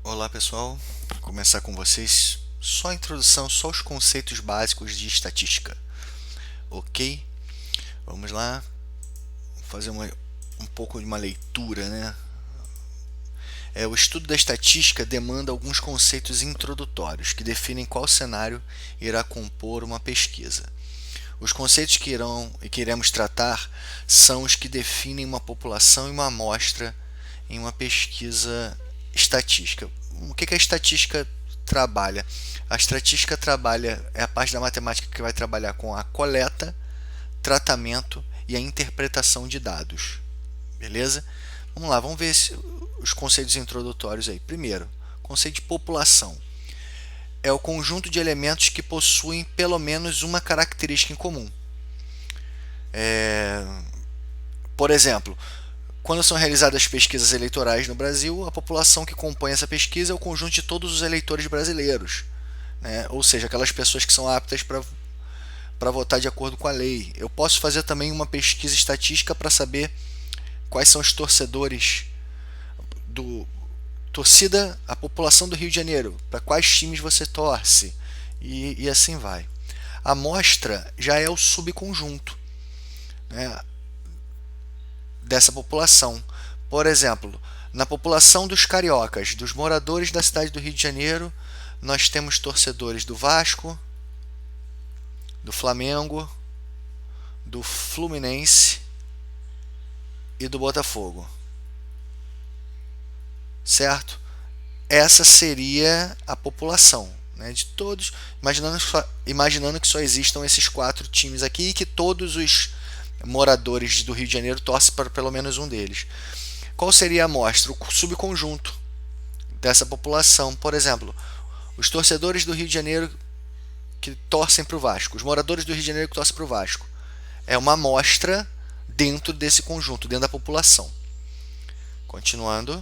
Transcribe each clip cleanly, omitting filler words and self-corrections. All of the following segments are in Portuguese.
Olá pessoal, vou começar com vocês só a introdução, só os conceitos básicos de estatística, ok? Vamos lá, fazer um pouco de uma leitura, né? O estudo da estatística demanda alguns conceitos introdutórios que definem qual cenário irá compor uma pesquisa. Os conceitos que iremos tratar são os que definem uma população e uma amostra em uma pesquisa estatística. O que a estatística trabalha? A estatística é a parte da matemática que vai trabalhar com a coleta, tratamento e a interpretação de dados. Beleza? Vamos lá, vamos ver os conceitos introdutórios aí. Primeiro, conceito de população. É o conjunto de elementos que possuem pelo menos uma característica em comum. Por exemplo, quando são realizadas pesquisas eleitorais no Brasil, a população que compõe essa pesquisa é o conjunto de todos os eleitores brasileiros, né? Ou seja, aquelas pessoas que são aptas para votar de acordo com a lei. Eu posso fazer também uma pesquisa estatística para saber quais são os torcedores do torcida, a população do Rio de Janeiro, para quais times você torce, e assim vai. A amostra já é o subconjunto, né, dessa população. Por exemplo, na população dos cariocas, dos moradores da cidade do Rio de Janeiro, nós temos torcedores do Vasco, do Flamengo, do Fluminense e do Botafogo. Certo? Essa seria a população, né, de todos, imaginando que só existam esses 4 times aqui e que todos os moradores do Rio de Janeiro torcem para pelo menos um deles. Qual seria a amostra? O subconjunto dessa população. Por exemplo, os torcedores do Rio de Janeiro que torcem para o Vasco, os moradores do Rio de Janeiro que torcem para o Vasco. É uma amostra dentro desse conjunto, dentro da população. Continuando.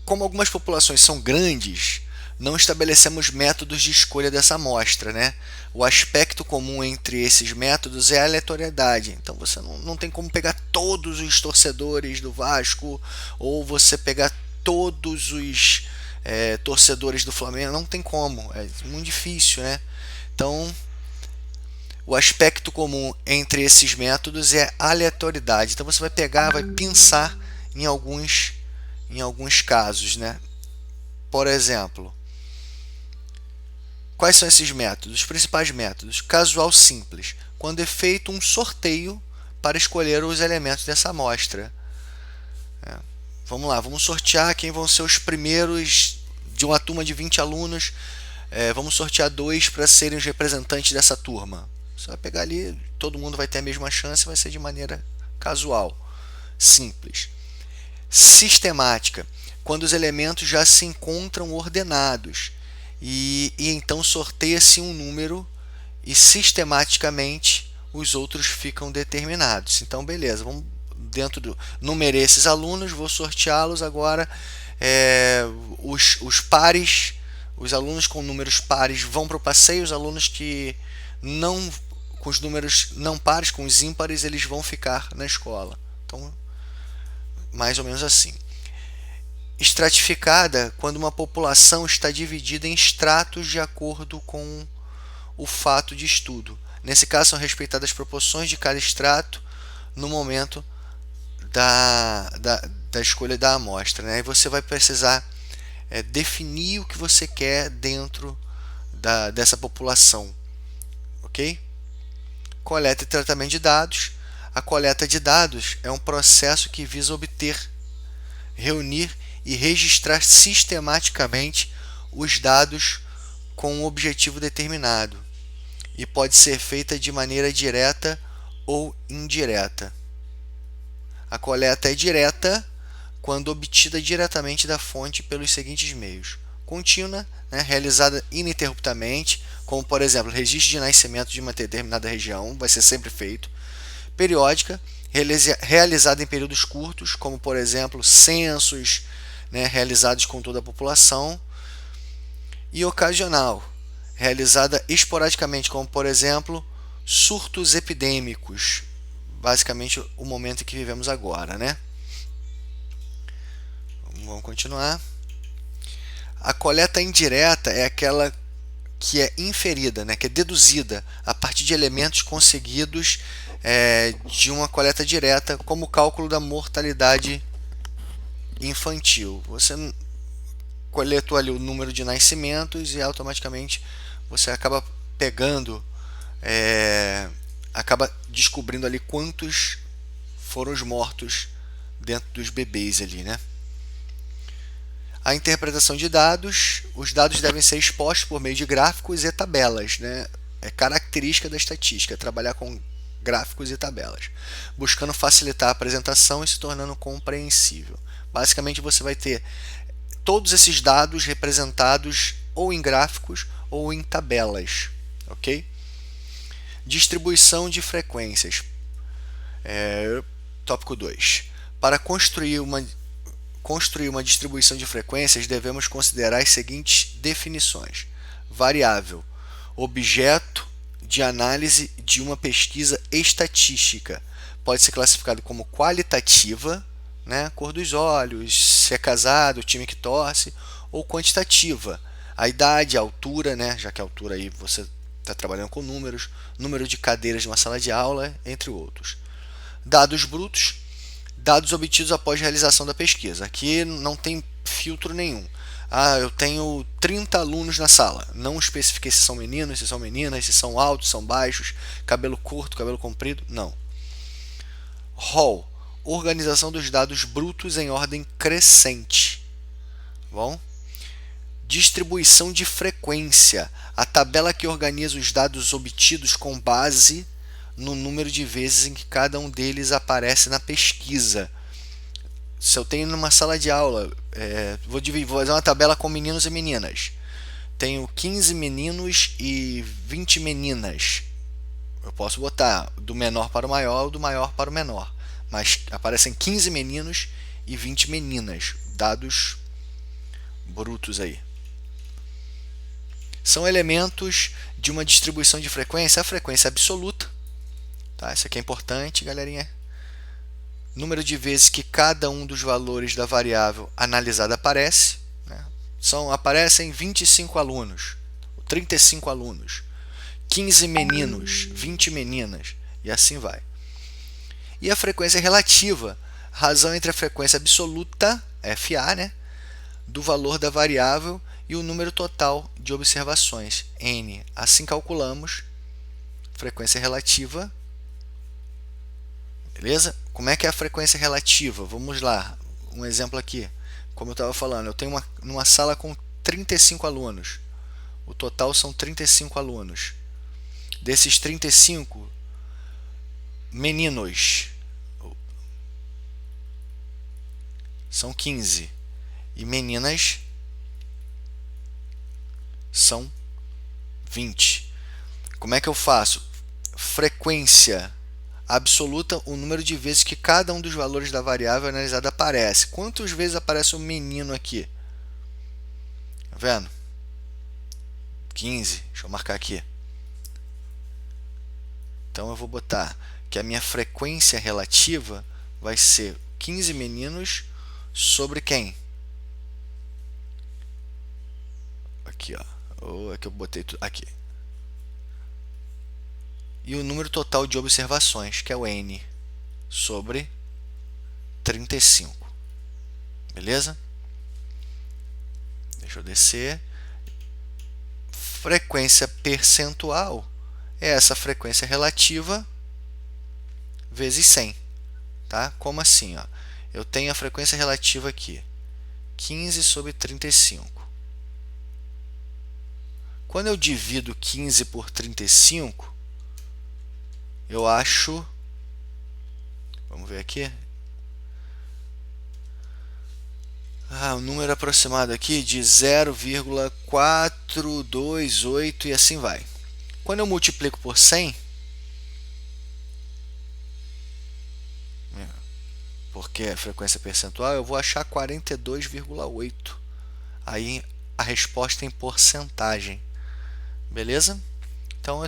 Como algumas populações são grandes, não estabelecemos métodos de escolha dessa amostra, né? O aspecto comum entre esses métodos é a aleatoriedade. Então você não tem como pegar todos os torcedores do Vasco ou você pegar todos os torcedores do Flamengo. Não tem como, é muito difícil, né? Então o aspecto comum entre esses métodos é a aleatoriedade. Então você vai pegar, vai pensar em alguns casos, né? Por exemplo, quais são esses métodos? Os principais métodos. Casual simples, quando é feito um sorteio para escolher os elementos dessa amostra. Vamos lá, vamos sortear quem vão ser os primeiros de uma turma de 20 alunos. Vamos sortear 2 para serem os representantes dessa turma. Você vai pegar ali, todo mundo vai ter a mesma chance, vai ser de maneira casual, simples. Sistemática, quando os elementos já se encontram ordenados e então sorteia-se um número e sistematicamente os outros ficam determinados. Então, beleza, vamos numerei esses alunos, vou sorteá-los agora. Os pares, os alunos com números pares vão para o passeio, os alunos que não com os números não pares, com os ímpares, eles vão ficar na escola. Então, mais ou menos assim. Estratificada, quando uma população está dividida em estratos de acordo com o fato de estudo. Nesse caso, são respeitadas as proporções de cada extrato no momento da escolha da amostra, né? E você vai precisar definir o que você quer dentro dessa população. Ok? Coleta e tratamento de dados. A coleta de dados é um processo que visa obter, reunir e registrar sistematicamente os dados com um objetivo determinado e pode ser feita de maneira direta ou indireta. A coleta é direta quando obtida diretamente da fonte pelos seguintes meios: contínua, né, realizada ininterruptamente, como por exemplo, registro de nascimento de uma determinada região, vai ser sempre feito. Periódica, realizada em períodos curtos, como por exemplo, censos, né, realizados com toda a população. E ocasional, realizada esporadicamente, como por exemplo, surtos epidêmicos, basicamente o momento em que vivemos agora, né? vamos continuar. A coleta indireta é aquela que é inferida, né, que é deduzida a partir de elementos conseguidos de uma coleta direta, como o cálculo da mortalidade infantil. Você coletou ali o número de nascimentos e automaticamente você acaba pegando, acaba descobrindo ali quantos foram os mortos dentro dos bebês ali, né? A interpretação de dados, os dados devem ser expostos por meio de gráficos e tabelas, né? É característica da estatística, trabalhar com gráficos e tabelas, buscando facilitar a apresentação e se tornando compreensível. Basicamente você vai ter todos esses dados representados ou em gráficos ou em tabelas, ok? Distribuição de frequências. Tópico 2. Para construir uma distribuição de frequências, devemos considerar as seguintes definições: variável, objeto de análise de uma pesquisa estatística. Pode ser classificado como qualitativa, né, cor dos olhos, se é casado, o time que torce, ou quantitativa, a idade, a altura, né, já que a altura aí você está trabalhando com números, número de cadeiras de uma sala de aula, entre outros. Dados brutos, dados obtidos após realização da pesquisa. Aqui não tem filtro nenhum. Eu tenho 30 alunos na sala. Não especifiquei se são meninos, se são meninas, se são altos, se são baixos, cabelo curto, cabelo comprido. Não. Rol. Organização dos dados brutos em ordem crescente. Bom? Distribuição de frequência. A tabela que organiza os dados obtidos com base no número de vezes em que cada um deles aparece na pesquisa. Se eu tenho numa sala de aula, vou fazer uma tabela com meninos e meninas. Tenho 15 meninos e 20 meninas. Eu posso botar do menor para o maior ou do maior para o menor. Mas aparecem 15 meninos e 20 meninas. Dados brutos aí. São elementos de uma distribuição de frequência. A frequência absoluta. Tá? Isso aqui é importante, galerinha. Número de vezes que cada um dos valores da variável analisada aparece. Né? Aparecem 25 alunos, 35 alunos, 15 meninos, 20 meninas, e assim vai. E a frequência relativa, razão entre a frequência absoluta, FA, né, do valor da variável e o número total de observações, N. Assim calculamos frequência relativa. Beleza? Como é que é a frequência relativa? Vamos lá, um exemplo aqui. Como eu estava falando, eu tenho uma sala com 35 alunos. O total são 35 alunos. Desses 35, meninos são 15 e meninas são 20. Como é que eu faço? Frequência absoluta, o número de vezes que cada um dos valores da variável analisada aparece. Quantas vezes aparece um menino aqui? Tá vendo? 15. Deixa eu marcar aqui. Então eu vou botar que a minha frequência relativa vai ser 15 meninos sobre quem? Aqui, ó. É que eu botei tudo aqui. E o número total de observações, que é o N, sobre 35. Beleza? Deixa eu descer. Frequência percentual é essa frequência relativa vezes 100. Tá? Como assim? Ó? Eu tenho a frequência relativa aqui, 15 sobre 35. Quando eu divido 15 por 35, eu acho, vamos ver aqui, o número aproximado aqui de 0,428 e assim vai. Quando eu multiplico por 100, porque é frequência percentual, eu vou achar 42,8. Aí a resposta é em porcentagem. Beleza? Então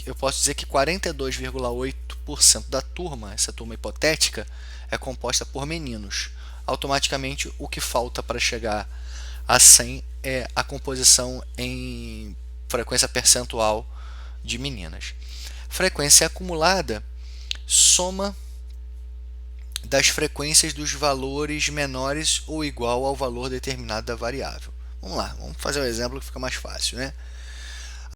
eu posso dizer que 42,8% da turma, essa turma hipotética, é composta por meninos. automaticamente o que falta para chegar a 100 é a composição em frequência percentual de meninas. Frequência acumulada, soma das frequências dos valores menores ou igual ao valor determinado da variável. Vamos lá, vamos fazer um exemplo que fica mais fácil, né?